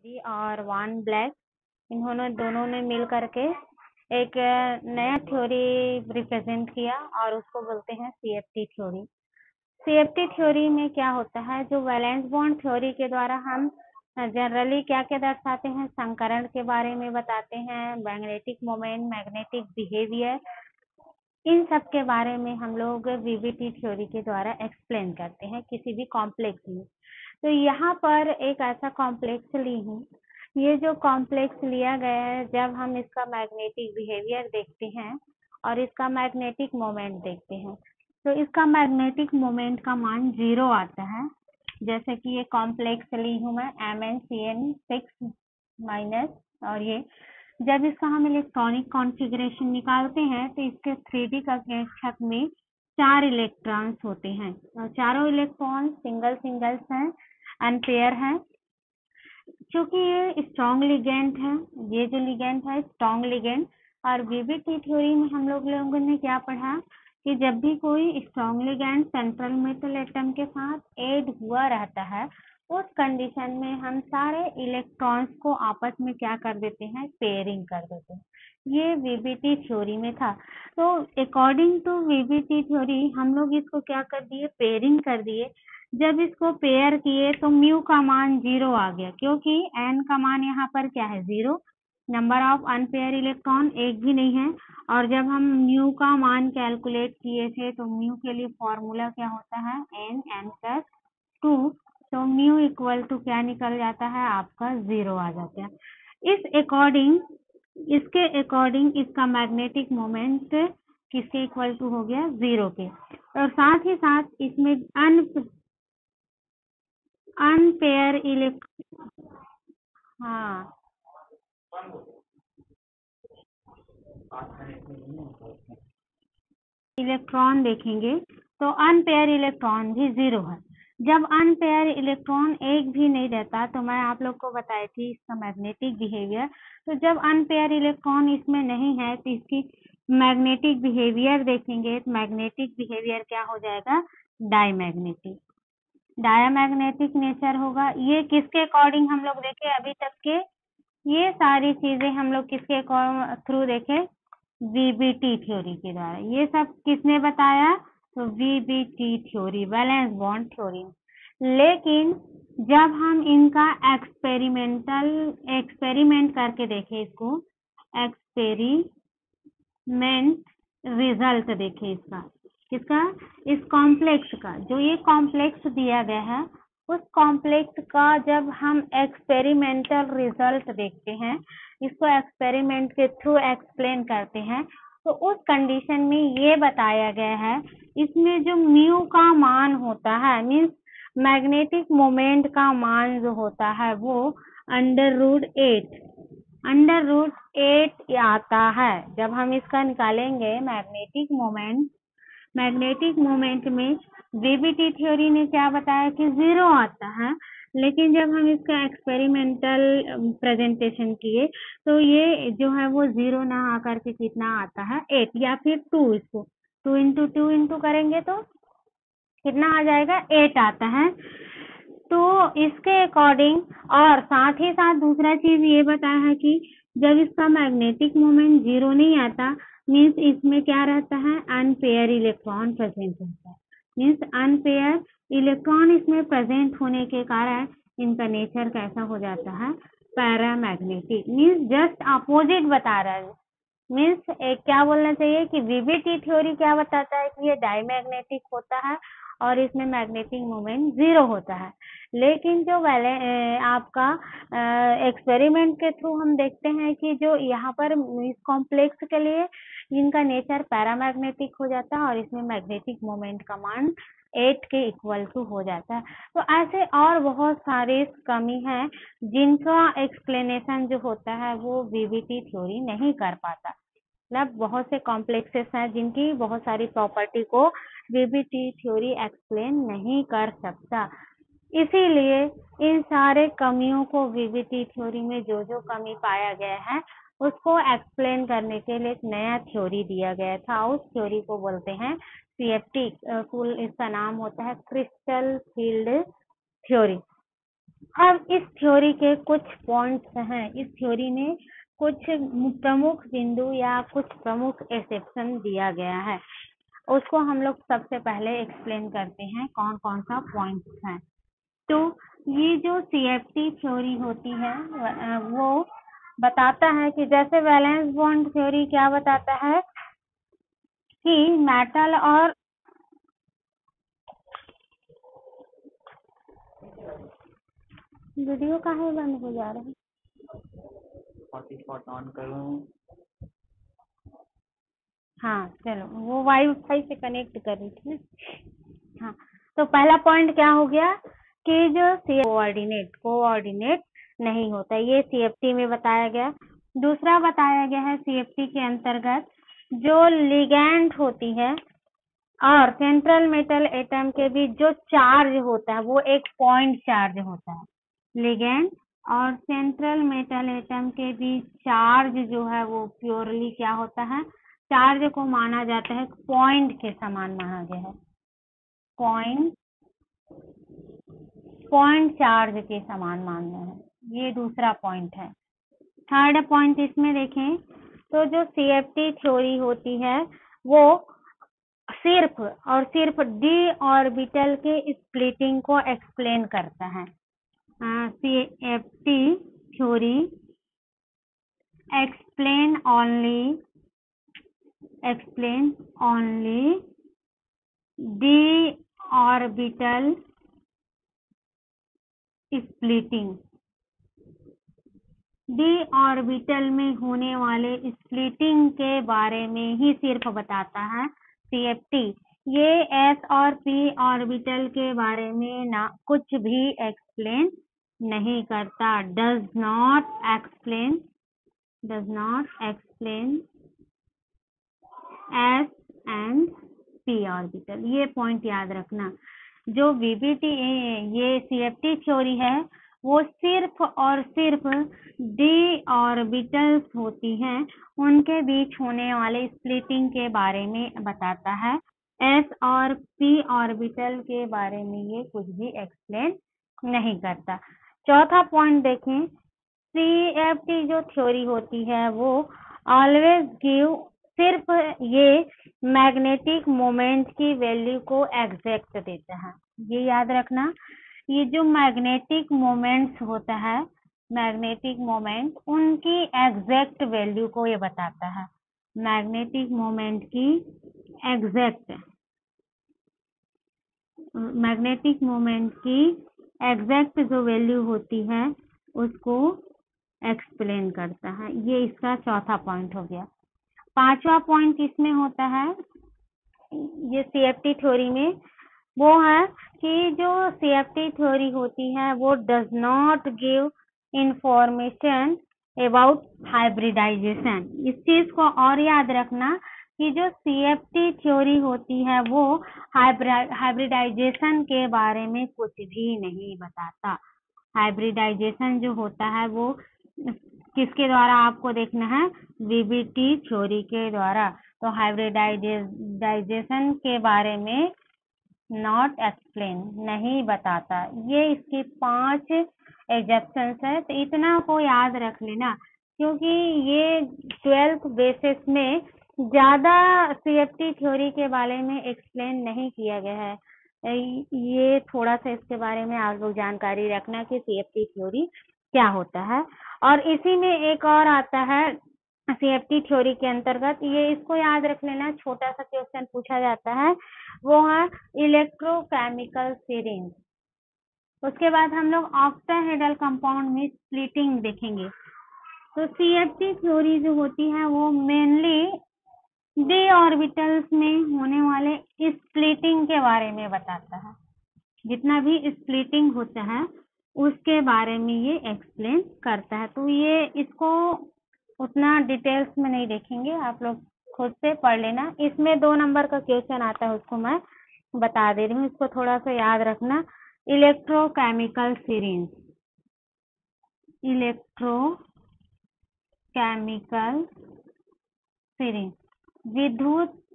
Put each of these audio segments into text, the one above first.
D और वान black, इन्होंने दोनों ने मिल करके एक नया थ्योरी रिप्रेजेंट किया और उसको बोलते हैं सीएफटी थ्योरी। सीएफटी थ्योरी में क्या होता है, जो वैलेंस बॉन्ड थ्योरी के द्वारा हम जनरली क्या क्या दर्शाते हैं, संकरण के बारे में बताते हैं, मैग्नेटिक मोमेंट, मैग्नेटिक बिहेवियर, इन सब के बारे में हम लोग वीवीटी थ्योरी के द्वारा एक्सप्लेन करते हैं किसी भी कॉम्प्लेक्स में। तो यहाँ पर एक ऐसा कॉम्प्लेक्स ली हूँ। ये जो कॉम्प्लेक्स लिया गया है, जब हम इसका मैग्नेटिक बिहेवियर देखते हैं और इसका मैग्नेटिक मोमेंट देखते हैं, तो इसका मैग्नेटिक मोमेंट का मान 0 आता है। जैसे कि ये कॉम्प्लेक्स ली हूँ मैं MnCn6 माइनस, और ये जब इसका हम इलेक्ट्रॉनिक कॉन्फ़िगरेशन निकालते हैं तो इसके 3D कक्षक में 4 इलेक्ट्रॉन्स होते हैं और चारों इलेक्ट्रॉन सिंगल सिंगल्स हैं, अनपेयर हैं। क्योंकि ये स्ट्रॉन्ग लिगेंड है, ये जो लिगेंड है स्ट्रॉन्ग लिगेंड। और वीवीटी थ्योरी में हम लोगों ने क्या पढ़ा कि जब भी कोई strong ligand central metal atom के साथ ऐड हुआ रहता है, उस कंडीशन में हम सारे इलेक्ट्रॉन्स को आपस में क्या कर देते हैं, पेयरिंग कर देते हैं। ये वीवीटी थ्योरी में था। तो अकॉर्डिंग टू वीवीटी थ्योरी हम लोग इसको क्या कर दिए, पेयरिंग कर दिए। जब इसको पेयर किए तो म्यू का मान 0 आ गया, क्योंकि एन का मान यहाँ पर क्या है, 0। नंबर ऑफ अनपेयर इलेक्ट्रॉन एक भी नहीं है। और जब हम म्यू का मान कैलकुलेट किए थे तो म्यू के लिए फॉर्मूला क्या होता है, n+2। तो म्यू इक्वल टू क्या निकल जाता है, आपका 0 आ जाता है। इसके अकॉर्डिंग इसका मैग्नेटिक मोमेंट किसके इक्वल टू हो गया, 0 के। और साथ ही साथ इसमें अनपेयर हाँ इलेक्ट्रॉन देखेंगे तो अनपेयर इलेक्ट्रॉन भी 0 है। जब अनपेयर इलेक्ट्रॉन एक भी नहीं रहता, तो मैं आप लोग को बताई थी इसका मैग्नेटिक बिहेवियर। तो जब अनपेयर इलेक्ट्रॉन इसमें नहीं है तो इसकी मैग्नेटिक बिहेवियर देखेंगे तो मैग्नेटिक बिहेवियर क्या हो जाएगा, डायमैग्नेटिक। डायमैग्नेटिक नेचर होगा। ये किसके अकॉर्डिंग हम लोग देखे अभी तक के, ये सारी चीजें हम लोग किसके थ्रू देखे, वीबीटी थ्योरी के द्वारा। ये सब किसने बताया, तो VBT theory, valence bond theory. लेकिन जब हम इनका एक्सपेरिमेंट करके देखे, इसको एक्सपेरिमेंट रिजल्ट देखे इसका, किसका, इस कॉम्प्लेक्स का, जो ये कॉम्प्लेक्स दिया गया है, उस कॉम्प्लेक्स का जब हम एक्सपेरिमेंटल रिजल्ट देखते हैं, इसको एक्सपेरिमेंट के थ्रू एक्सप्लेन करते हैं, तो उस कंडीशन में ये बताया गया है, इसमें जो म्यू का मान होता है, मीन्स मैग्नेटिक मोमेंट का मान जो होता है, वो √8 आता है। जब हम इसका निकालेंगे मैग्नेटिक मोमेंट में वीवीटी थ्योरी ने क्या बताया कि 0 आता है। लेकिन जब हम इसका एक्सपेरिमेंटल प्रेजेंटेशन किए तो ये जो है वो 0 ना आकर के कितना आता है, 8 या फिर 2। इसको 2 इंटू 2 इंटू करेंगे तो कितना आ जाएगा, 8 आता है। तो इसके अकॉर्डिंग, और साथ ही साथ दूसरा चीज ये बताया है कि जब इसका मैग्नेटिक मोमेंट 0 नहीं आता, मीन्स इसमें क्या रहता है, अनपेयर इलेक्ट्रॉन प्रेजेंट होता है। मीन्स अनपेयर इलेक्ट्रॉन इसमें प्रेजेंट होने के कारण इनका नेचर कैसा हो जाता है, पैरामैग्नेटिक। मीन्स जस्ट अपोजिट बता रहा है। मीन्स एक क्या बोलना चाहिए कि वीवीटी थ्योरी क्या बताता है कि ये डायमैग्नेटिक होता है और इसमें मैग्नेटिक मोमेंट 0 होता है। लेकिन जो आपका एक्सपेरिमेंट के थ्रू हम देखते हैं कि जो यहाँ पर इस कॉम्प्लेक्स के लिए इनका नेचर पैरामैग्नेटिक हो जाता है और इसमें मैग्नेटिक मोमेंट का मान 8 के इक्वल टू हो जाता है। तो ऐसे और बहुत सारे कमी है जिनका एक्सप्लेनेशन जो होता है वो वीवीटी थ्योरी नहीं कर पाता। मतलब बहुत से कॉम्प्लेक्सेस हैं जिनकी बहुत सारी प्रॉपर्टी को वीवीटी थ्योरी एक्सप्लेन नहीं कर सकता। इसीलिए इन सारे कमियों को वीवीटी थ्योरी में जो जो कमी पाया गया है उसको एक्सप्लेन करने के लिए एक नया थ्योरी दिया गया था। उस थ्योरी को बोलते हैं सीएफटी। फुल इसका नाम होता है क्रिस्टल फील्ड थ्योरी। अब इस थ्योरी के कुछ पॉइंट्स हैं। इस थ्योरी में कुछ प्रमुख बिंदु या कुछ प्रमुख एक्सेप्शन दिया गया है, उसको हम लोग सबसे पहले एक्सप्लेन करते हैं कौन कौन सा पॉइंट्स हैं। तो ये जो CFT थ्योरी होती है वो बताता है कि जैसे वैलेंस बॉन्ड थ्योरी क्या बताता है कि मेटल और वीडियो काहे बंद हो जा रहा है? हॉटस्पॉट ऑन करूं? हाँ चलो, वो वाईफाई से कनेक्ट कर रही थी ना। हाँ, तो पहला पॉइंट क्या हो गया कि जो कोऑर्डिनेट नहीं होता, ये CFT में बताया गया। दूसरा बताया गया है CFT के अंतर्गत जो लिगैंड होती है और सेंट्रल मेटल एटम के बीच जो चार्ज होता है वो एक पॉइंट चार्ज होता है। लिगैंड और सेंट्रल मेटल एटम के बीच चार्ज जो है वो प्योरली क्या होता है, चार्ज को माना जाता है पॉइंट के समान माना गया है, पॉइंट चार्ज के समान मानना है। ये दूसरा पॉइंट है। थर्ड पॉइंट इसमें देखें तो जो CFT थ्योरी होती है वो सिर्फ और सिर्फ डी ऑर्बिटल के स्प्लिटिंग को एक्सप्लेन करता है। CFT theory explain only d orbital splitting, d orbital में होने वाले स्प्लिटिंग के बारे में ही सिर्फ बताता है CFT। ये s और p ऑर्बिटल के बारे में ना कुछ भी एक्सप्लेन नहीं करता, does not explain s and p orbital. ये पॉइंट याद रखना। जो VBT ये CFT थ्योरी है वो सिर्फ और सिर्फ डी ऑर्बिटल्स होती हैं उनके बीच होने वाले स्प्लिटिंग के बारे में बताता है। s और p ऑर्बिटल के बारे में ये कुछ भी एक्सप्लेन नहीं करता। चौथा पॉइंट देखें, CFT जो थ्योरी होती है वो ऑलवेज गिव, सिर्फ ये मैग्नेटिक मोमेंट की वैल्यू को एग्जैक्ट देता है। ये याद रखना, ये जो मैग्नेटिक मोमेंट्स होता है, मैग्नेटिक मोमेंट उनकी एग्जैक्ट वैल्यू को ये बताता है। मैग्नेटिक मोमेंट की एग्जैक्ट जो वैल्यू होती है उसको एक्सप्लेन करता है। ये इसका चौथा पॉइंट हो गया। पांचवा पॉइंट इसमें होता है ये CFT थ्योरी में, वो है कि जो CFT थ्योरी होती है वो does not give information about hybridization. इस चीज को और याद रखना कि जो CFT थ्योरी होती है वो हाइब्रिडाइजेशन के बारे में कुछ भी नहीं बताता। हाइब्रिडाइजेशन जो होता है वो किसके द्वारा आपको देखना है, VBT थ्योरी के द्वारा। तो हाइब्रिडाइजेशन के बारे में नॉट एक्सप्लेन, नहीं बताता। ये इसकी 5 एग्जेप्शंस है, तो इतना को याद रख लेना क्योंकि ये 12th बेसिस में ज्यादा CFT थ्योरी के बारे में एक्सप्लेन नहीं किया गया है। ये थोड़ा सा इसके बारे में आप लोग जानकारी रखना कि CFT थ्योरी क्या होता है। और इसी में एक और आता है CFT थ्योरी के अंतर्गत, ये इसको याद रख लेना, छोटा सा क्वेश्चन पूछा जाता है, वो है इलेक्ट्रोकेमिकल सीरीज। उसके बाद हम लोग ऑक्टाहेड्रल कंपाउंड में स्प्लिटिंग देखेंगे। तो CFT थ्योरी जो होती है वो मेनली डी ऑर्बिटल्स में होने वाले स्प्लिटिंग के बारे में बताता है। जितना भी स्प्लिटिंग होता है उसके बारे में ये एक्सप्लेन करता है। तो ये इसको उतना डिटेल्स में नहीं देखेंगे, आप लोग खुद से पढ़ लेना। इसमें 2 नंबर का क्वेश्चन आता है, उसको मैं बता दे रही हूँ, इसको थोड़ा सा याद रखना। इलेक्ट्रोकेमिकल सीरीज,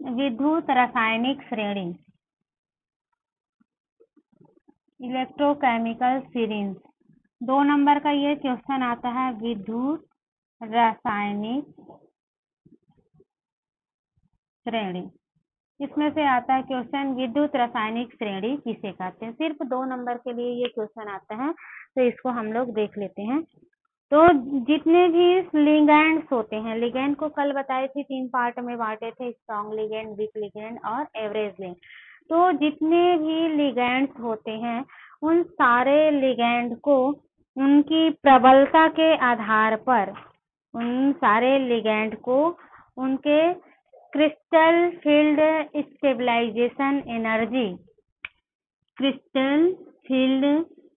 विद्युत रासायनिक श्रेणी, इलेक्ट्रोकेमिकल सीरीज 2 नंबर का ये क्वेश्चन आता है, विद्युत रासायनिक श्रेणी। इसमें से आता है क्वेश्चन, विद्युत रासायनिक श्रेणी किसे कहते हैं। सिर्फ 2 नंबर के लिए ये क्वेश्चन आता है, तो इसको हम लोग देख लेते हैं। तो जितने भी लिगेंड्स होते हैं, लिगेंड को कल बताए थे 3 पार्ट में बांटे थे, स्ट्रॉन्ग लिगेंड, वीक लिगेंड और एवरेज लिगेंड। तो जितने भी लिगेंड्स होते हैं, उन सारे लिगेंड को उनकी प्रबलता के आधार पर, उन सारे लिगेंड को उनके crystal field stabilization energy, crystal field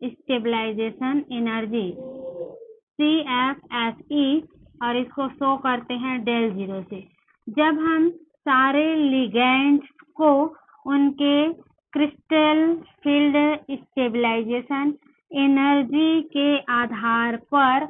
stabilization energy CFSE, और इसको शो करते हैं del 0 से। जब हम सारे लिगेंड्स को उनके क्रिस्टल फील्ड स्टेबलाइजेशन एनर्जी के आधार पर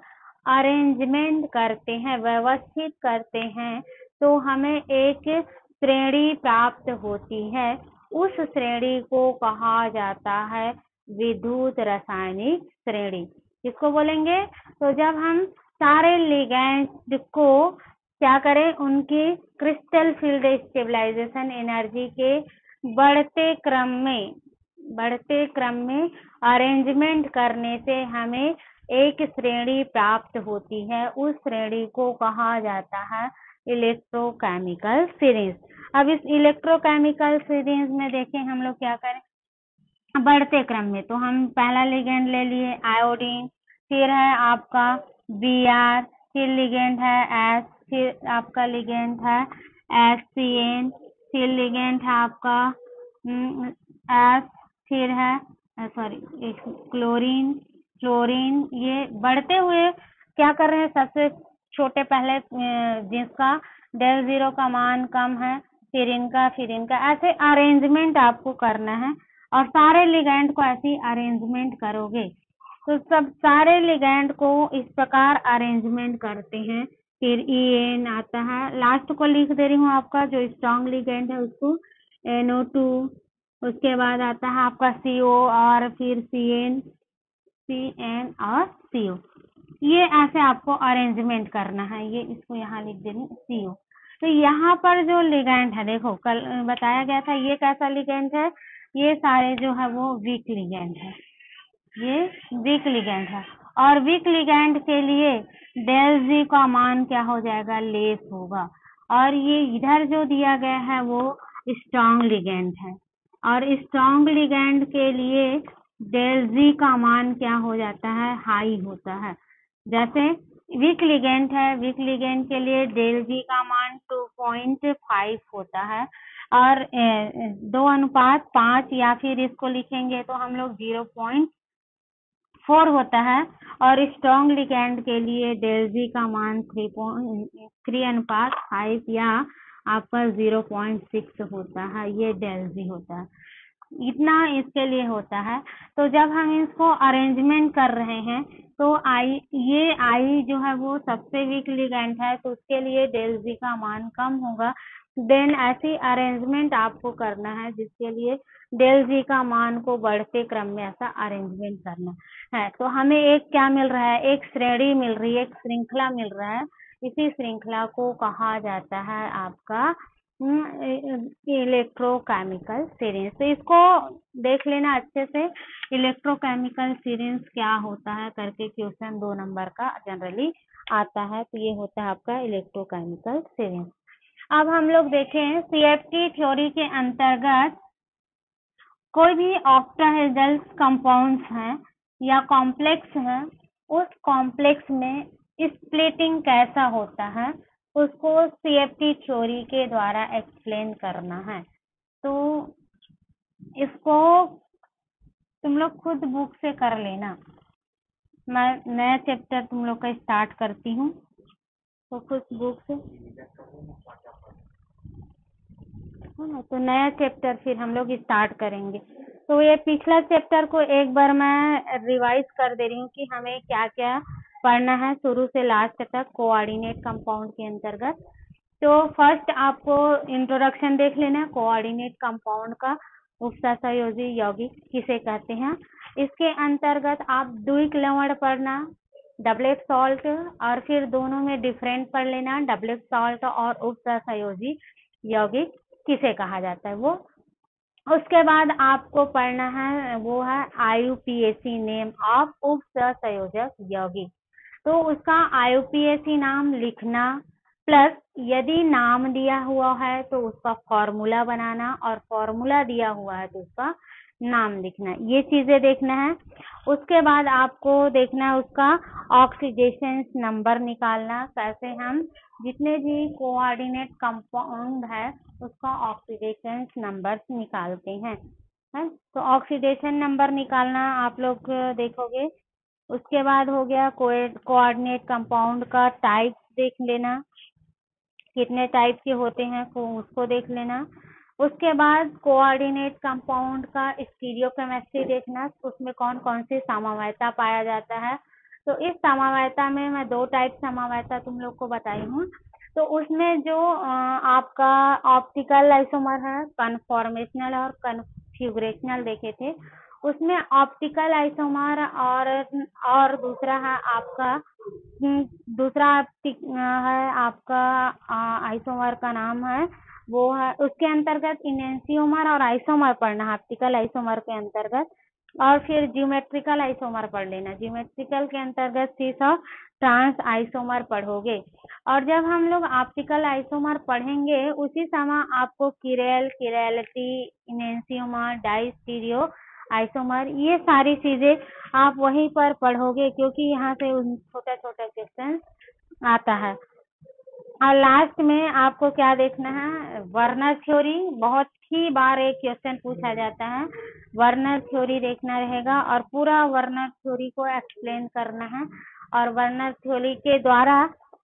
अरेंजमेंट करते हैं, व्यवस्थित करते हैं, तो हमें एक श्रेणी प्राप्त होती है। उस श्रेणी को कहा जाता है विद्युत रासायनिक श्रेणी। किसको बोलेंगे? तो जब हम सारे लिगेंड को क्या करें, उनकी क्रिस्टल फील्ड स्टेबलाइजेशन एनर्जी के बढ़ते क्रम में अरेंजमेंट करने से हमें एक श्रेणी प्राप्त होती है। उस श्रेणी को कहा जाता है इलेक्ट्रोकेमिकल सीरीज। अब इस इलेक्ट्रोकेमिकल सीरीज में देखें हम लोग क्या करें, बढ़ते क्रम में। तो हम पहला लिगेंड ले लिए आयोडीन, फिर है आपका Br, फिर लिगेंड है S, फिर आपका लिगेंड है HCN, फिर लिगेंड है आपका S, फिर है क्लोरीन। ये बढ़ते हुए क्या कर रहे हैं, सबसे छोटे पहले जिसका del 0 का मान कम है, फिर इनका, ऐसे अरेंजमेंट आपको करना है। और सारे लिगेंड को ऐसी अरेंजमेंट करोगे तो सब सारे लिगेंड को इस प्रकार अरेंजमेंट करते हैं। फिर EN आता है, लास्ट को लिख दे रही हूँ आपका, जो स्ट्रॉन्ग लिगेंड है उसको NO2, उसके बाद आता है आपका CO, और फिर CN और CO। ये ऐसे आपको अरेंजमेंट करना है। ये इसको यहाँ लिख दे रही हूँ CO। तो यहाँ पर जो लिगेंड है, देखो कल बताया गया था, ये कैसा लिगेंड है, ये सारे जो है वो वीक लिगेंड है, ये वीक लिगेंड है। और वीक लिगेंड के लिए del G का मान क्या हो जाएगा, लेस होगा। और ये इधर जो दिया गया है वो स्ट्रॉन्ग लिगेंड है, और स्ट्रॉन्ग लिगेंड के लिए del G का मान क्या हो जाता है, हाई होता है। जैसे वीक लिगेंड है, वीक लिगेंड के लिए del G का मान 2.5 होता है, और 2:5, या फिर इसको लिखेंगे तो हम लोग 0.4 होता है। और स्ट्रॉन्ग लिगेंड के लिए del G का मान 3:5 या आपका 0.6 होता है, ये del G होता है। इतना इसके लिए होता है। तो जब हम इसको अरेंजमेंट कर रहे हैं तो ये I जो है वो सबसे वीक लिगेंड है, तो उसके लिए del G का मान कम होगा। देन ऐसी अरेंजमेंट आपको करना है जिसके लिए del G का मान को बढ़ते क्रम में ऐसा अरेंजमेंट करना है। तो हमें एक क्या मिल रहा है, एक श्रेणी मिल रही है, एक श्रृंखला मिल रहा है। इसी श्रृंखला को कहा जाता है आपका इलेक्ट्रोकेमिकल सीरीज। तो इसको देख लेना अच्छे से, इलेक्ट्रोकेमिकल सीरीज क्या होता है करके क्वेश्चन 2 नंबर का जनरली आता है। तो ये होता है आपका इलेक्ट्रोकेमिकल सीरीज। अब हम लोग देखें CFT थ्योरी के अंतर्गत कोई भी ऑक्टाहेड्रल कंपाउंड्स हैं या कॉम्प्लेक्स हैं, उस कॉम्प्लेक्स में स्प्लिटिंग कैसा होता है उसको CFT थ्योरी के द्वारा एक्सप्लेन करना है। तो इसको तुम लोग खुद बुक से कर लेना। मैं नया चैप्टर तुम लोग का स्टार्ट करती हूँ, तो खुद बुक से है ना। तो नया चैप्टर फिर हम लोग स्टार्ट करेंगे। तो ये पिछला चैप्टर को एक बार मैं रिवाइज कर दे रही हूँ कि हमें क्या क्या पढ़ना है शुरू से लास्ट तक कोऑर्डिनेट कंपाउंड के अंतर्गत। तो फर्स्ट आपको इंट्रोडक्शन देख लेना है कोऑर्डिनेट कंपाउंड का। उपसहसंयोजी यौगिक किसे कहते हैं। इसके अंतर्गत आप द्विक लवण पढ़ना, डबलेट सॉल्ट, और फिर दोनों में डिफरेंट पढ़ लेना, डबलेट सॉल्ट और उपसहसंयोजी यौगिक किसे कहा जाता है वो। उसके बाद आपको पढ़ना है वो है IUPAC नेम ऑफ उपसहसंयोजक यौगिक। तो उसका IUPAC नाम लिखना, प्लस यदि नाम दिया हुआ है तो उसका फॉर्मूला बनाना, और फॉर्मूला दिया हुआ है तो उसका नाम लिखना, ये चीजें देखना है। उसके बाद आपको देखना है उसका ऑक्सीडेशन नंबर निकालना, कैसे हम जितने भी कोऑर्डिनेट कंपाउंड है उसका ऑक्सीडेशन नंबर निकालते हैं, है? तो ऑक्सीडेशन नंबर निकालना आप लोग देखोगे। उसके बाद हो गया कोऑर्डिनेट कंपाउंड का टाइप देख लेना, कितने टाइप के होते हैं उसको देख लेना। उसके बाद कोऑर्डिनेट कंपाउंड का स्टीरियोकेमिस्ट्री देखना, उसमें कौन कौन सी समवायता पाया जाता है। तो इस समवायता में मैं 2 टाइप समवायता तुम लोग को बताई हूँ। तो उसमें जो आपका ऑप्टिकल आइसोमर है, कन्फॉर्मेशनल और कन्फ्यूगरेशनल देखे थे, उसमें ऑप्टिकल आइसोमर और दूसरा है आपका दूसरा है आपका आइसोमर का नाम है वो है, उसके अंतर्गत इनेंसियोमर और आइसोमर पढ़ना है ऑप्टिकल आइसोमर के अंतर्गत। और फिर ज्योमेट्रिकल आइसोमर पढ़ लेना, ज्योमेट्रिकल के अंतर्गत सीस ऑफ ट्रांस आइसोमर पढ़ोगे। और जब हम लोग ऑप्टिकल आइसोमर पढ़ेंगे उसी समय आपको किरेल, किरेलिटी, इनेंसियोमर, डाइस्टीरियो आइसोमर, ये सारी चीजें आप वहीं पर पढ़ोगे, क्योंकि यहाँ से छोटा छोटा क्वेश्चन आता है। और लास्ट में आपको क्या देखना है, वर्नर थ्योरी, बहुत ही बार एक क्वेश्चन पूछा जाता है, वर्नर थ्योरी देखना रहेगा और पूरा वर्नर थ्योरी को एक्सप्लेन करना है। और वर्नर थ्योरी के द्वारा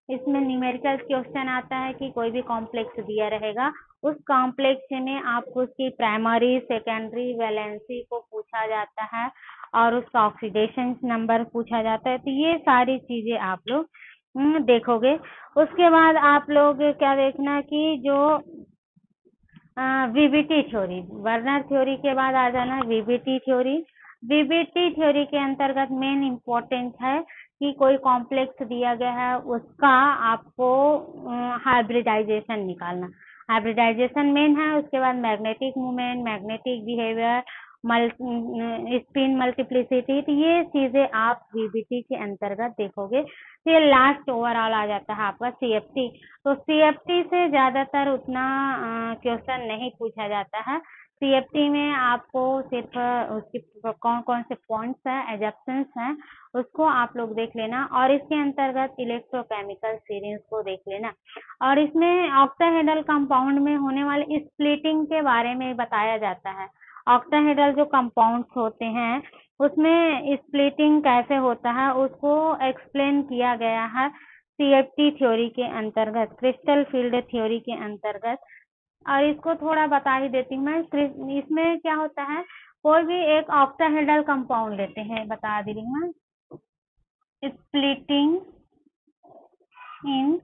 इसमें न्यूमेरिकल क्वेश्चन आता है कि कोई भी कॉम्प्लेक्स दिया रहेगा, उस कॉम्प्लेक्स में आपको उसकी प्राइमरी, सेकेंडरी, वैलेंसी को पूछा जाता है और उसका ऑक्सीडेशन नंबर पूछा जाता है। तो ये सारी चीजें आप लोग देखोगे। उसके बाद आप लोग क्या देखना कि जो VBT थ्योरी, वर्नर थ्योरी के बाद आ जाना VBT थ्योरी। VBT थ्योरी के अंतर्गत मेन इम्पोर्टेंट है कि कोई कॉम्प्लेक्स दिया गया है उसका आपको हाइब्रिडाइजेशन निकालना, हाइब्रिडाइजेशन मेन है। उसके बाद magnetic movement, magnetic behaviour, spin multiplicity, तो ये चीजें आप VBT के अंतर्गत देखोगे। फिर लास्ट ओवरऑल आ जाता है आपका CFT। तो CFT से ज्यादातर उतना क्वेश्चन नहीं पूछा जाता है। CFT में आपको सिर्फ उसके कौन कौन से पॉइंट्स हैं, एजप्शंस हैं, उसको आप लोग देख लेना, और इसके अंतर्गत इलेक्ट्रोकेमिकल सीरीज को देख लेना। और इसमें ऑक्टाहेड्रल कंपाउंड में होने वाले स्प्लिटिंग के बारे में बताया जाता है। ऑक्टाहेड्रल जो कंपाउंड्स होते हैं उसमें स्प्लिटिंग कैसे होता है उसको एक्सप्लेन किया गया है CFT थ्योरी के अंतर्गत, क्रिस्टल फील्ड थ्योरी के अंतर्गत। और इसको थोड़ा बता ही देती हूँ मैं। इसमें क्या होता है, कोई भी एक ऑक्टाहेड्रल कंपाउंड लेते हैं, बता दे रही हूँ, splitting in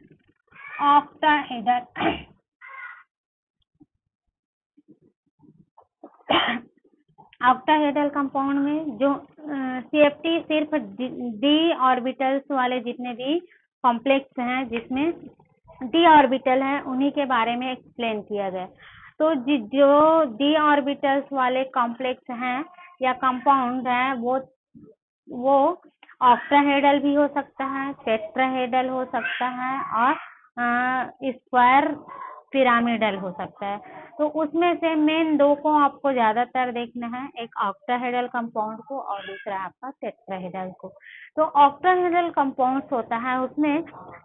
octahedral octahedral compound में जो CFT सिर्फ D ऑर्बिटल्स वाले जितने भी कॉम्प्लेक्स हैं जिसमें D ऑर्बिटल है उन्हीं के बारे में एक्सप्लेन किया गया। तो जो D ऑर्बिटल्स वाले कॉम्प्लेक्स हैं या कंपाउंड हैं वो ऑक्टाहेड्रल भी हो सकता है, टेट्राहेड्रल हो सकता है और स्क्वायर पिरामिडल हो सकता है। तो उसमें से मेन 2 को आपको ज्यादातर देखना है, एक ऑक्टाहेड्रल कंपाउंड को और दूसरा आपका टेट्राहेड्रल को। तो ऑक्टाहेड्रल कंपाउंड्स होता है उसमें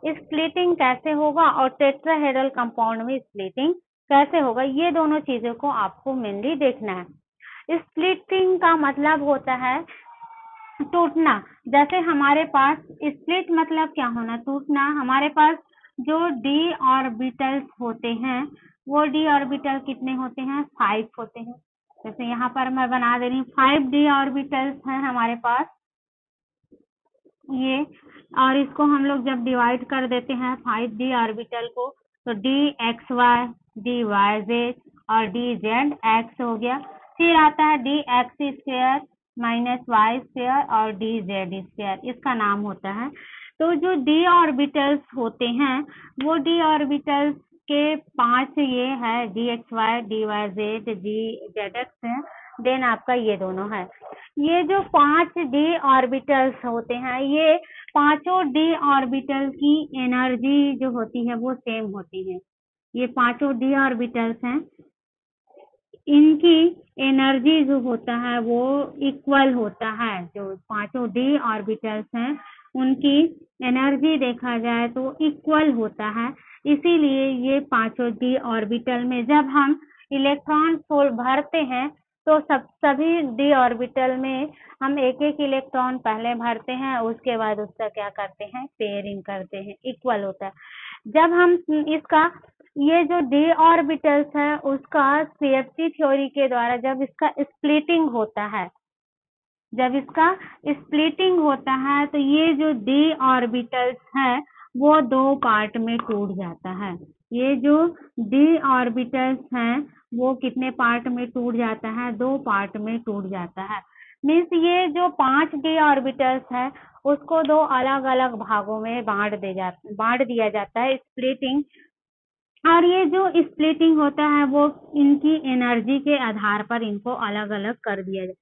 स्प्लिटिंग कैसे होगा और टेट्राहेड्रल कंपाउंड में स्प्लिटिंग कैसे होगा, ये दोनों चीजों को आपको मेनली देखना है। स्प्लिटिंग का मतलब होता है टूटना। जैसे हमारे पास स्प्लिट मतलब क्या होना, टूटना। हमारे पास जो D ऑर्बिटल्स होते हैं वो D ऑर्बिटल कितने होते हैं, 5 होते हैं। जैसे यहाँ पर मैं बना दे रही हूँ 5 D ऑर्बिटल्स हैं हमारे पास ये, और इसको हम लोग जब डिवाइड कर देते हैं 5 D ऑर्बिटल को, तो DXY, DYZ और DZX हो गया। फिर आता है d x square minus y square और डी जेड स्क्वायर, इसका नाम होता है। तो जो डी ऑर्बिटल्स होते हैं वो डी ऑर्बिटल्स के 5 ये है, d x y, d y z, d z x है, देन आपका ये दोनों है। ये जो 5 डी ऑर्बिटल्स होते हैं, ये पांचों डी ऑर्बिटल की एनर्जी जो होती है वो सेम होती है। ये पांचों डी ऑर्बिटल्स हैं, इनकी एनर्जी जो होता है वो इक्वल होता है। जो पांचों डी ऑर्बिटल्स हैं उनकी एनर्जी देखा जाए तो इक्वल होता है, इसीलिए ये पांचों डी ऑर्बिटल में जब हम इलेक्ट्रॉन होल भरते हैं तो सभी डी ऑर्बिटल में हम एक एक इलेक्ट्रॉन पहले भरते हैं, उसके बाद उसका क्या करते हैं, पेयरिंग करते हैं, इक्वल होता है। जब हम इसका ये जो डी ऑर्बिटल्स है उसका सीएफटी थ्योरी के द्वारा जब इसका स्प्लिटिंग होता है, जब इसका स्प्लिटिंग होता है तो ये जो डी ऑर्बिटल्स है वो 2 पार्ट में टूट जाता है। ये जो डी ऑर्बिटल्स हैं वो कितने पार्ट में टूट जाता है, 2 पार्ट में टूट जाता है। मीन्स ये जो 5 डी ऑर्बिटल्स है उसको 2 अलग अलग भागों में बांट दिया जाता है, स्प्लिटिंग। और ये जो स्प्लिटिंग होता है वो इनकी एनर्जी के आधार पर इनको अलग अलग कर दिया जाए।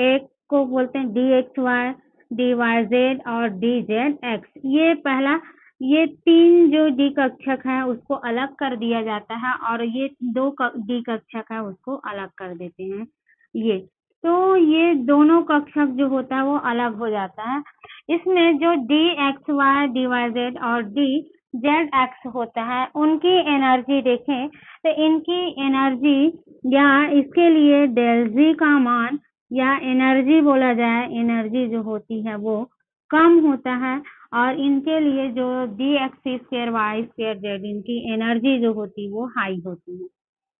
एक को बोलते हैं d x y, d y z और डी जेड एक्स। ये पहला, ये 3 जो डी कक्षक है उसको अलग कर दिया जाता है और ये 2 डी कक्षक है उसको अलग कर देते हैं। ये तो ये दोनों कक्षक जो होता है वो अलग हो जाता है। इसमें जो d x y, d y z और डी जेड एक्स होता है उनकी एनर्जी देखें तो इनकी एनर्जी या इसके लिए डेल जी का मान या एनर्जी बोला जाए, एनर्जी जो होती है वो कम होता है। और इनके लिए जो d x square y square z, इनकी एनर्जी जो होती है वो हाई होती है,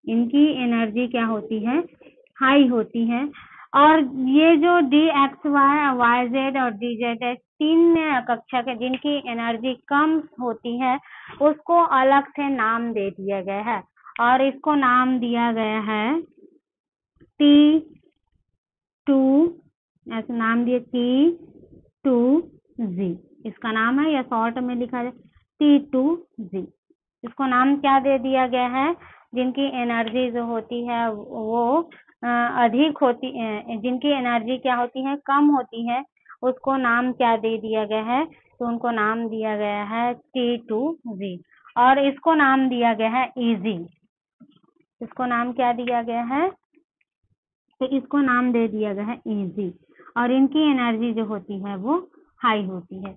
इनकी एनर्जी क्या होती है, हाई होती है। और ये जो d x y, y z और डी जेड एक्स 3 कक्षक है जिनकी एनर्जी कम होती है उसको अलग से नाम दे दिया गया है और इसको नाम दिया गया है T2, ऐसे नाम दिए T2Z, इसका नाम है, या शॉर्ट में लिखा जाए T2Z। इसको नाम क्या दे दिया गया है, जिनकी एनर्जी जो होती है वो अधिक होती है, जिनकी एनर्जी क्या होती है, कम होती है, उसको नाम क्या दे दिया गया है, तो उनको नाम दिया गया है T2Z। और इसको नाम दिया गया है इजी, इसको नाम क्या दिया गया है, तो इसको नाम दे दिया गया है इजी। और इनकी एनर्जी जो होती है वो हाई होती है।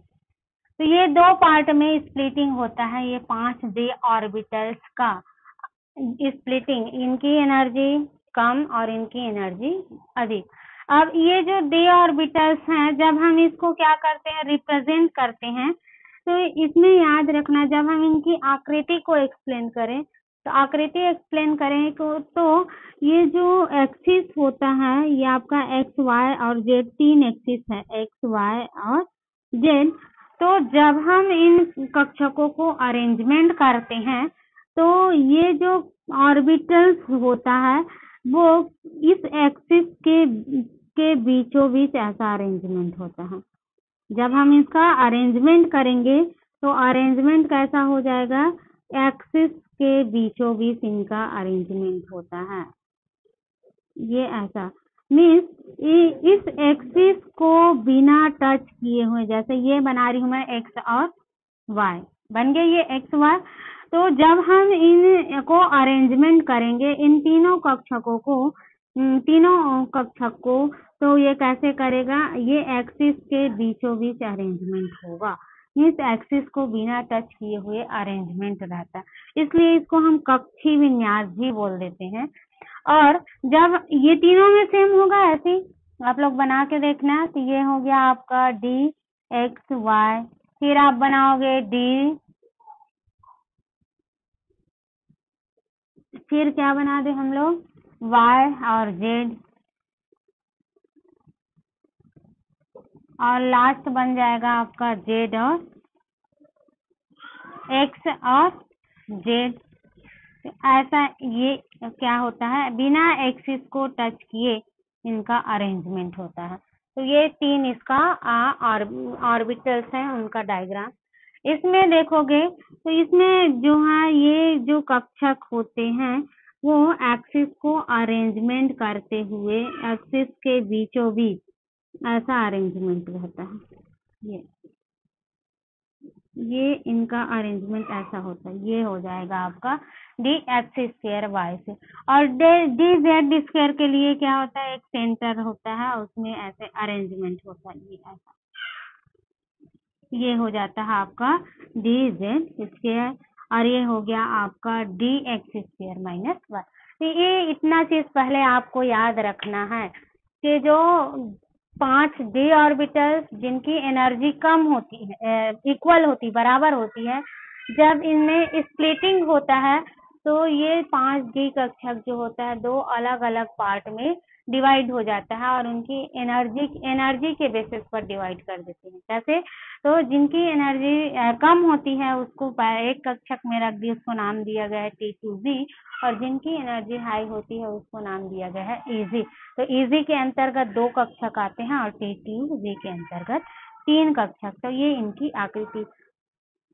तो ये 2 पार्ट में स्प्लिटिंग होता है, ये 5 डी ऑर्बिटल्स का स्प्लिटिंग, इनकी एनर्जी कम और इनकी एनर्जी अधिक। अब ये जो डी ऑर्बिटल्स हैं जब हम इसको क्या करते हैं, रिप्रेजेंट करते हैं, तो इसमें याद रखना जब हम इनकी आकृति को एक्सप्लेन करें तो आकृति एक्सप्लेन करें तो ये जो एक्सिस होता है ये आपका एक्स वाई और जेड, 3 एक्सिस है, एक्स वाई और जेड। तो जब हम इन कक्षकों को अरेंजमेंट करते हैं तो ये जो ऑर्बिटल्स होता है वो इस एक्सिस के बीचों बीच ऐसा अरेंजमेंट होता है। जब हम इसका अरेंजमेंट करेंगे तो अरेंजमेंट कैसा हो जाएगा, एक्सिस के बीचों बीच इनका अरेंजमेंट होता है, ये ऐसा। मीन्स इस एक्सिस को बिना टच किए हुए, जैसे ये बना रही हूं मैं एक्स और वाई, बन गए ये एक्स वाई। तो जब हम इन को अरेंजमेंट करेंगे, इन तीनों कक्षकों को, तीनों कक्षक को, तो ये कैसे करेगा, ये एक्सिस के बीचों बीच अरेंजमेंट होगा। इस एक्सिस को बिना टच किए हुए अरेंजमेंट रहता है, इसलिए इसको हम कक्षीय विन्यास भी बोल देते हैं। और जब ये तीनों में सेम होगा, ऐसे आप लोग बना के देखना। तो ये हो गया आपका डी एक्स वाई, फिर आप बनाओगे डी, फिर क्या बना दे हम लोग, वाई और जेड, और लास्ट बन जाएगा आपका जेड और एक्स और जेड। तो ऐसा ये क्या होता है, बिना एक्सिस को टच किए इनका अरेंजमेंट होता है। तो ये 3 इसका ऑर्बिटल्स हैं, उनका डायग्राम। इसमें देखोगे तो इसमें जो है ये जो कक्षक होते हैं वो एक्सिस को अरेंजमेंट करते हुए एक्सिस के बीचों बीच ऐसा अरेंजमेंट रहता है। ये इनका अरेंजमेंट ऐसा होता है। ये हो जाएगा आपका डी एक्स स्क्वायर वाई से। और डी जेड स्क्वायर के लिए क्या होता है, एक सेंटर होता है, उसमें ऐसे अरेंजमेंट होता है। ये ऐसा ये हो जाता है आपका डी जेड स्क्वायर, और ये हो गया आपका d x square minus y. तो ये इतना चीज पहले आपको याद रखना है कि जो 5 डी ऑर्बिटल्स जिनकी एनर्जी कम होती है, इक्वल होती, बराबर होती है, जब इनमें स्प्लिटिंग होता है तो ये 5 डी कक्षक जो होता है 2 अलग अलग पार्ट में डिवाइड हो जाता है, और उनकी एनर्जी के बेसिस पर डिवाइड कर देते हैं। कैसे, तो जिनकी एनर्जी कम होती है उसको एक कक्षक में रख दी, उसको नाम दिया गया है T2Z, और जिनकी एनर्जी हाई होती है उसको नाम दिया गया है EZ। तो EZ के अंतर्गत 2 कक्षक आते हैं और T2Z के अंतर्गत 3 कक्षक। तो ये इनकी आकृति।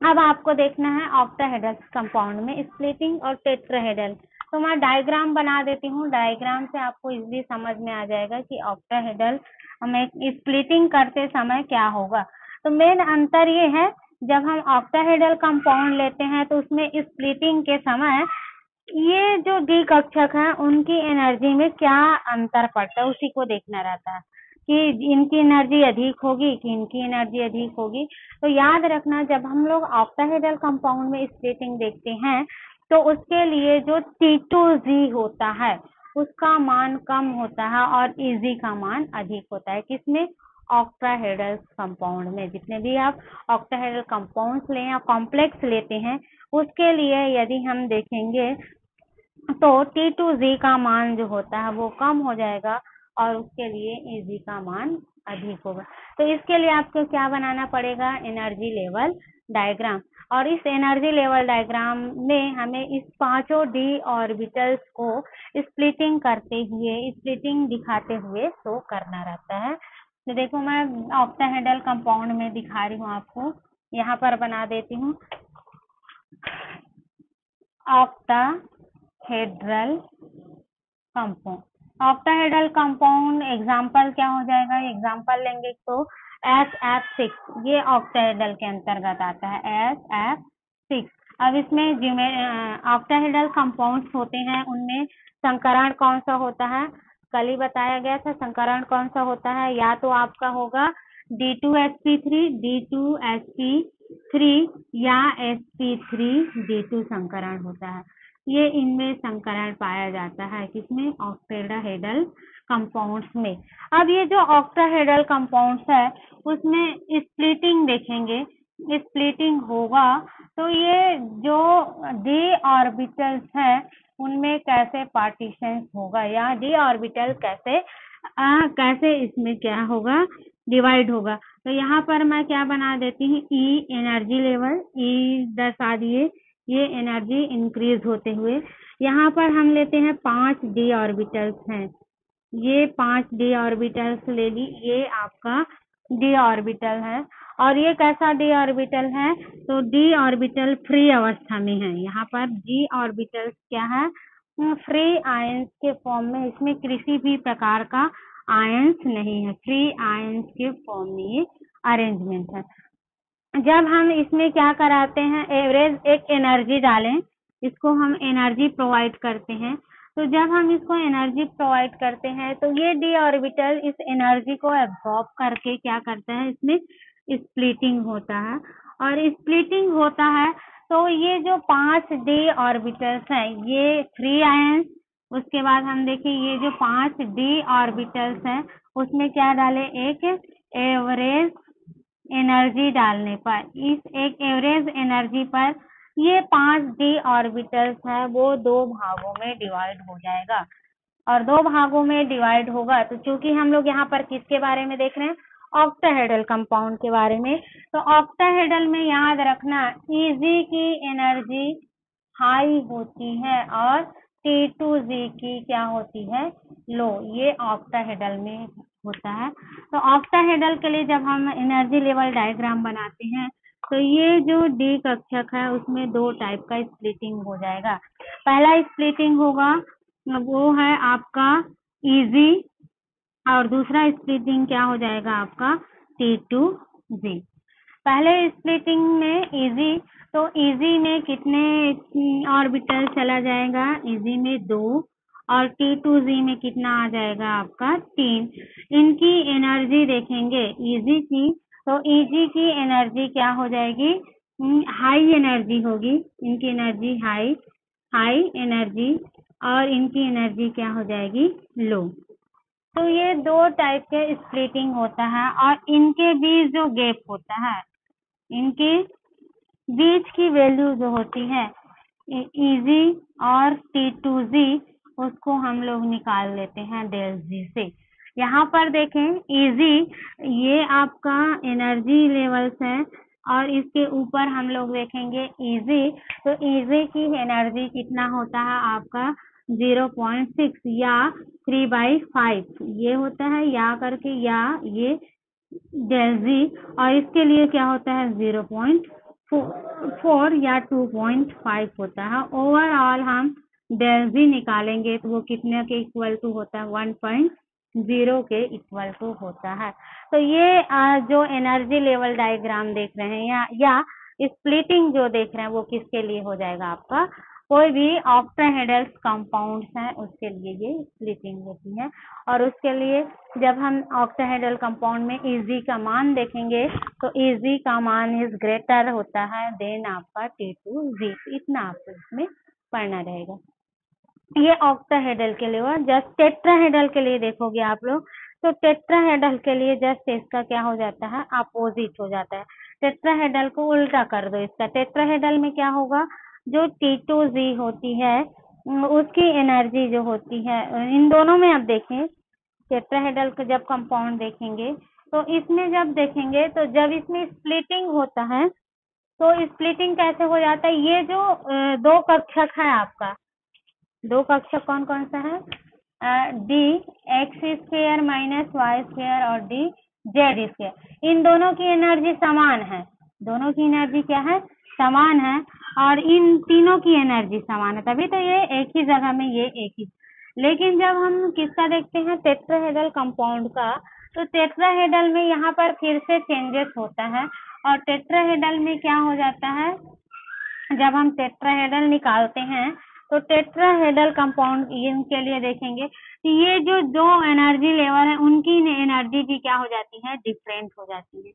अब आपको देखना है ऑक्टाहेड्रल कंपाउंड में स्प्लिटिंग और टेट्राहेड्रल। तो मैं डायग्राम बना देती हूँ, डायग्राम से आपको इजीली समझ में आ जाएगा कि ऑक्टाहेड्रल में स्प्लिटिंग करते समय क्या होगा। तो मेन अंतर ये है, जब हम ऑक्टाहेड्रल कंपाउंड लेते हैं तो उसमें स्प्लिटिंग के समय ये जो डी कक्षक है उनकी एनर्जी में क्या अंतर पड़ता है, उसी को देखना रहता है कि इनकी एनर्जी अधिक होगी कि इनकी एनर्जी अधिक होगी। तो याद रखना, जब हम लोग ऑक्टाहेड्रल कंपाउंड में स्प्लिटिंग देखते हैं तो उसके लिए जो T2Z होता है उसका मान कम होता है और EZ का मान अधिक होता है। किसमें, ऑक्टाहेड्रल कंपाउंड में। जितने भी आप ऑक्टाहेड्रल कंपाउंड्स लें या कॉम्प्लेक्स लेते हैं उसके लिए यदि हम देखेंगे तो T2Z का मान जो होता है वो कम हो जाएगा और उसके लिए EZ का मान अधिक होगा। तो इसके लिए आपको क्या बनाना पड़ेगा, एनर्जी लेवल डायग्राम। और इस एनर्जी लेवल डायग्राम में हमें इस 5 डी ऑर्बिटल्स को स्प्लिटिंग करते हुए, स्प्लिटिंग दिखाते हुए शो करना रहता है। तो देखो मैं ऑक्टाहेड्रल कंपाउंड में दिखा रही हूँ आपको, यहाँ पर बना देती हूँ octahedral compound. Octahedral compound example क्या हो जाएगा, एग्जाम्पल लेंगे तो SF6, ये ऑक्टाहेड्रल के अंतर्गत आता है SF6। अब इसमें ऑक्टाहेड्रल कंपाउंड्स होते हैं, उनमें संकरण कौन सा होता है, कल ही बताया गया था। संकरण कौन सा होता है, या तो आपका होगा D2sp3 D2sp3 या sp3D2 संकरण होता है। ये इनमें संकरण पाया जाता है, किसमें, ऑक्टाहेड्रल कंपाउंड्स में। अब ये जो ऑक्टाहेड्रल कंपाउंड्स है उसमें स्प्लिटिंग देखेंगे, स्प्लिटिंग होगा तो ये जो डी ऑर्बिटल्स है उनमें कैसे पार्टीशन होगा, या डी ऑर्बिटल कैसे इसमें क्या होगा, डिवाइड होगा। तो यहाँ पर मैं क्या बना देती हूँ, ई एनर्जी लेवल, ई दर्शा दिए, ये एनर्जी इंक्रीज होते हुए। यहाँ पर हम लेते हैं 5 डी ऑर्बिटल्स हैं, ये 5 डी ऑर्बिटल्स ले ली, ये आपका डी ऑर्बिटल है। और ये कैसा डी ऑर्बिटल है, तो डी ऑर्बिटल फ्री अवस्था में है। यहाँ पर डी ऑर्बिटल्स क्या है, फ्री आयंस के फॉर्म में, इसमें किसी भी प्रकार का आयंस नहीं है, फ्री आयंस के फॉर्म में ये अरेंजमेंट है। जब हम इसमें क्या कराते हैं, एवरेज एक एनर्जी डालें, इसको हम एनर्जी प्रोवाइड करते हैं। तो जब हम इसको एनर्जी प्रोवाइड करते हैं तो ये डी ऑर्बिटल इस एनर्जी को एब्जॉर्ब करके क्या करता है, इसमें स्प्लिटिंग होता है। और स्प्लिटिंग होता है तो ये जो 5 डी ऑर्बिटल्स हैं ये फ्री आयंस, उसके बाद हम देखें ये जो 5 डी ऑर्बिटल्स हैं उसमें क्या डाले, एक एवरेज एनर्जी डालने पर, इस एक एवरेज एनर्जी पर ये 5 डी ऑर्बिटल्स है वो 2 भागों में डिवाइड हो जाएगा। और 2 भागों में डिवाइड होगा तो चूंकि हम लोग यहाँ पर किसके बारे में देख रहे हैं, ऑक्टाहेड्रल कंपाउंड के बारे में। तो ऑक्टाहेड्रल में याद रखना EZ की एनर्जी हाई होती है और T2Z की क्या होती है, लो। ये ऑक्टाहेड्रल में होता है। तो ऑक्टाहेड्रल के लिए जब हम एनर्जी लेवल डायग्राम बनाते हैं तो ये जो डी कक्षक है उसमें दो टाइप का स्प्लिटिंग हो जाएगा। पहला स्प्लिटिंग होगा वो है आपका इजी, और दूसरा स्प्लिटिंग क्या हो जाएगा आपका T2Z। पहले स्प्लिटिंग में इजी, तो इजी में कितने ऑर्बिटल चला जाएगा, इजी में 2, और T2Z में कितना आ जाएगा आपका 3। इनकी एनर्जी देखेंगे इजी की, तो इजी की एनर्जी क्या हो जाएगी, हाई एनर्जी होगी, इनकी एनर्जी हाई एनर्जी, और इनकी एनर्जी क्या हो जाएगी, लो। तो ये दो टाइप के स्प्लिटिंग होता है, और इनके बीच जो गैप होता है, इनके बीच की वैल्यू जो होती है इजी और T2Z, उसको हम लोग निकाल लेते हैं डेल जी से। यहाँ पर देखें इजी, ये आपका एनर्जी लेवल्स है, और इसके ऊपर हम लोग देखेंगे इजी, तो इजी की एनर्जी कितना होता है आपका 0.6 या 3/5 ये होता है, या करके या ये डेल जी, और इसके लिए क्या होता है 0.4 या 2.5 होता है। ओवरऑल हम डेल जी निकालेंगे तो वो कितने के इक्वल टू होता है, 1.0 के इक्वल टू होता है। तो ये जो एनर्जी लेवल डायग्राम देख रहे हैं या स्प्लिटिंग जो देख रहे हैं वो किसके लिए हो जाएगा आपका, कोई भी ऑक्टाहेड्रल कंपाउंड्स हैं उसके लिए ये स्प्लिटिंग होती है। और उसके लिए जब हम ऑक्टाहेड्रल कंपाउंड में Eg का मान देखेंगे तो Eg का मान इज ग्रेटर होता है देन आपका T2Z। इतना आपको इसमें पढ़ना रहेगा। ये ऑक्टाहेड्रल के लिए हुआ। जस्ट टेट्राहेड्रल के लिए देखोगे आप लोग, तो टेट्राहेड्रल के लिए जस्ट इसका क्या हो जाता है, अपोजिट हो जाता है। टेट्राहेड्रल को उल्टा कर दो इसका। टेट्राहेड्रल में क्या होगा, जो T2Z होती है उसकी एनर्जी जो होती है, इन दोनों में आप देखें टेट्राहेड्रल का जब कंपाउंड देखेंगे तो इसमें जब देखेंगे तो जब इसमें स्प्लिटिंग होता है तो स्प्लिटिंग कैसे हो जाता है, ये जो दो कक्षक है आपका, दो कक्षक कौन कौन सा है, d x square minus y square और डी जेड स्क्वेयर, इन दोनों की एनर्जी समान है। दोनों की एनर्जी क्या है, समान है, और इन तीनों की एनर्जी समान है, तभी तो ये एक ही जगह में ये एक ही। लेकिन जब हम किसका देखते हैं, टेट्राहेड्रल कंपाउंड का, तो टेट्राहेड्रल में यहाँ पर फिर से चेंजेस होता है, और टेट्राहेड्रल में क्या हो जाता है, जब हम टेट्राहेड्रल निकालते हैं तो टेट्राहेड्रल कंपाउंड इनके लिए देखेंगे कि ये जो दो एनर्जी लेवल है उनकी एनर्जी भी क्या हो जाती है, डिफरेंट हो जाती है।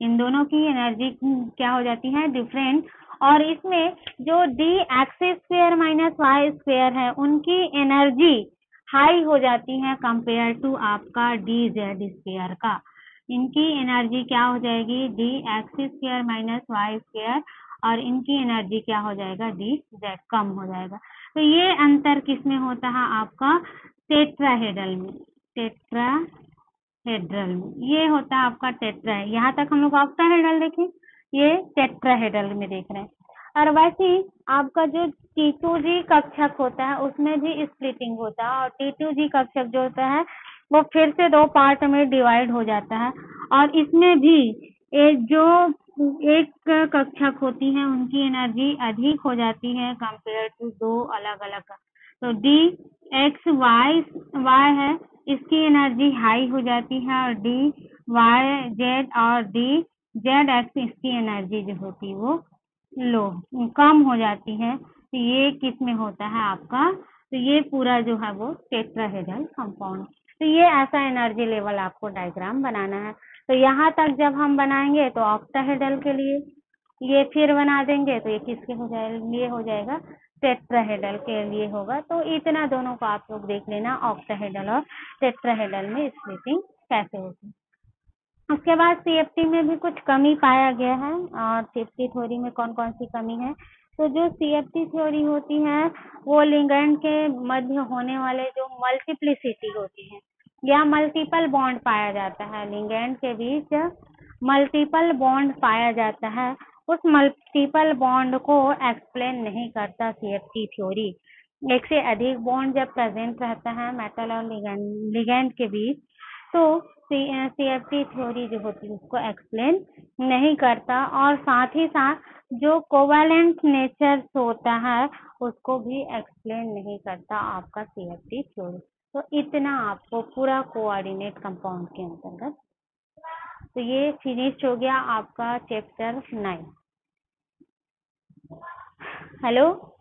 इन दोनों की एनर्जी क्या हो जाती है, डिफरेंट। और इसमें जो d x square minus y square है उनकी एनर्जी हाई हो जाती है कंपेयर टू आपका डी जेड स्क्वेयर का। इनकी एनर्जी क्या हो जाएगी, d x square minus y square, और इनकी एनर्जी क्या हो जाएगा, डी जेड कम हो जाएगा। तो ये अंतर किसमें होता है आपका, टेट्राहेड्रल में। टेट्राहेड्रल में ये होता है आपका टेट्रा है। यहाँ तक हम लोग ऑक्टाहेड्रल देखें, ये टेट्राहेड्रल में देख रहे हैं। और वैसे ही आपका जो T2Z कक्षक होता है उसमें भी स्प्लिटिंग होता है, और T2Z कक्षक जो होता है वो फिर से दो पार्ट में डिवाइड हो जाता है, और इसमें भी जो एक कक्षक होती है उनकी एनर्जी अधिक हो जाती है कंपेयर टू दो अलग अलग का। तो डी एक्स वाई है, इसकी एनर्जी हाई हो जाती है, और डी वाई जेड और डी जेड एक्स इसकी एनर्जी जो होती है वो लो कम हो जाती है। तो ये किस में होता है आपका, तो ये पूरा जो है वो टेट्राहेड्रल कंपाउंड। तो ये ऐसा एनर्जी लेवल आपको डायग्राम बनाना है। तो यहाँ तक जब हम बनाएंगे तो ऑक्टाहेड्रल के लिए, ये फिर बना देंगे तो ये किसके हो जाएगा, ये हो जाएगा टेट्राहेड्रल के लिए होगा। तो इतना दोनों को आप लोग देख लेना, ऑक्टाहेड्रल और टेट्राहेड्रल में स्प्लिटिंग कैसे होती है। उसके बाद CFT में भी कुछ कमी पाया गया है, और CFT थ्योरी में कौन कौन सी कमी है, तो जो CFT थ्योरी होती है वो लिगेंड के मध्य होने वाले जो मल्टीप्लिसिटी होती है या मल्टीपल बॉन्ड पाया जाता है, लिगेंड के बीच मल्टीपल बॉन्ड पाया जाता है, उस मल्टीपल बॉन्ड को एक्सप्लेन नहीं करता सीएफटी थ्योरी। एक से अधिक बॉन्ड जब प्रेजेंट रहता है मेटल और लिगेंड के बीच, तो सीएफटी थ्योरी जो होती है उसको एक्सप्लेन नहीं करता, और साथ ही साथ जो कोवैलेंट नेचर होता है उसको भी एक्सप्लेन नहीं करता आपका सीएफटी थ्योरी। तो इतना आपको पूरा कोऑर्डिनेट कंपाउंड के अंतर्गत। तो ये फिनिश हो गया आपका चैप्टर 9। हेलो।